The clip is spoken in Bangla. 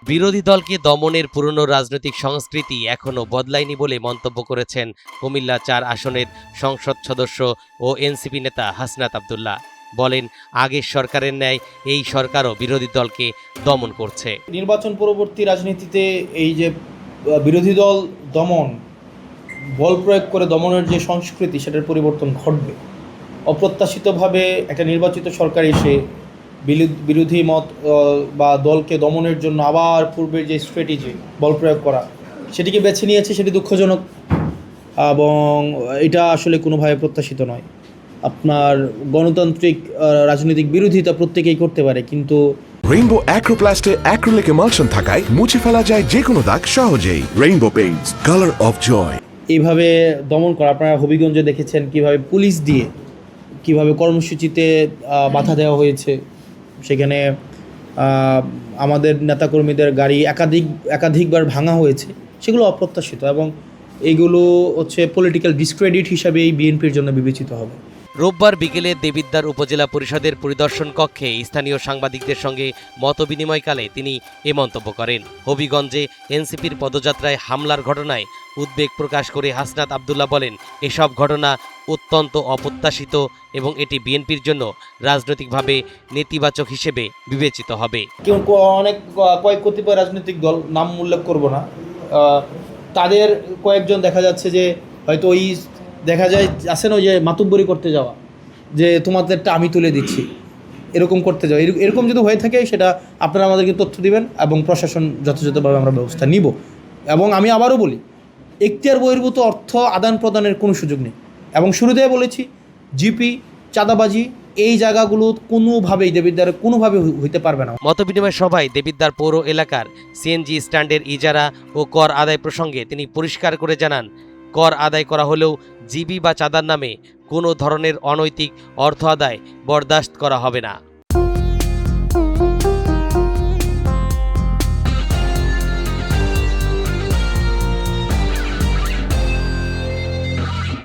বিরোধী দলকে দমনের পুরনো রাজনৈতিক সংস্কৃতি এখনও বদলায়নি বলে মন্তব্য করেছেন কুমিল্লা ৪ আসনের সংসদ সদস্য ও এনসিপি নেতা হাসনাত আব্দুল্লাহ। বলেন, আগের সরকারের ন্যায় এই সরকারও বিরোধী দলকে দমন করছে। নির্বাচন পরবর্তী রাজনীতিতে এই যে বিরোধী দল দমন, বল প্রয়োগ করে দমনের যে সংস্কৃতি, সেটার পরিবর্তন ঘটবে। অপ্রত্যাশিতভাবে একটা নির্বাচিত সরকার এসে বিরোধী মত বা দলকে দমনের জন্য আবার পূর্বের যে স্ট্র্যাটেজি বল প্রয়োগ করা, সেটিকে বেছে নিয়েছে, সেটি দুঃখজনক এবং এটা আসলে কোনোভাবে প্রত্যাশিত নয়। আপনার গণতান্ত্রিক রাজনৈতিক বিরোধিতা প্রত্যেকেই করতে পারে, কিন্তু রেইনবো অ্যাক্রোপ্লাস্টে অ্যাক্রিলিক এমালশন থাকায় মুছে ফেলা যায় যে কোনো দাগ সহজেই। Rainbow paints, colour of joy. এইভাবে দমন করা, আপনারা হবিগঞ্জে দেখেছেন কিভাবে পুলিশ দিয়ে কিভাবে কর্মসূচিতে বাধা দেওয়া হয়েছে। সেখানে আমাদের নেতাকর্মীদের গাড়ি একাধিকবার ভাঙা হয়েছে। সেগুলো অপ্রত্যাশিত এবং এইগুলো হচ্ছে পলিটিক্যাল ডিসক্রেডিট হিসাবে এই বিএনপির জন্য বিবেচিত হবে। রোববার বিকেলে দেবিদ্বার উপজেলা পরিষদের পরিদর্শন কক্ষে স্থানীয় সাংবাদিকদের সঙ্গে মতবিনিময়কালে তিনি এ মন্তব্য করেন। হবিগঞ্জে এনসিপির পদযাত্রায় হামলার ঘটনায় উদ্বেগ প্রকাশ করে হাসনাত আব্দুল্লাহ বলেন, এসব ঘটনা অত্যন্ত অপ্রত্যাশিত এবং এটি বিএনপির জন্য রাজনৈতিকভাবে নেতিবাচক হিসেবে বিবেচিত হবে। কতিপয় রাজনৈতিক দল, নাম উল্লেখ করব না, তাদের কয়েকজন দেখা যাচ্ছে যে হয়তো ওই দেখা যায় আসেন ওই যে মাতুব্বরি করতে যাওয়া, যে তোমাদেরটা আমি তুলে দিচ্ছি, এরকম করতে যাওয়া। এরকম যদি হয়ে থাকে সেটা আপনারা আমাদেরকে তথ্য দিবেন এবং প্রশাসন যথাযথভাবে আমরা ব্যবস্থা নিব। এবং আমি আবারও বলি, এখতিয়ার বহির্ভূত অর্থ আদান প্রদানের কোনো সুযোগ নেই এবং শুরুতেই বলেছি, জিপি, চাঁদাবাজি, এই জায়গাগুলো কোনোভাবেই দেবিদ্বারে কোনোভাবে হইতে পারবে না। মতবিনিময় সভায় দেবিদ্বার পৌর এলাকার সিএনজি স্ট্যান্ডের ইজারা ও কর আদায় প্রসঙ্গে তিনি পরিষ্কার করে জানান, কর আদায় করা হলেও জিবি বা চাঁদার নামে কোনো ধরনের অনৈতিক অর্থ আদায় বরদাস্ত করা হবে না।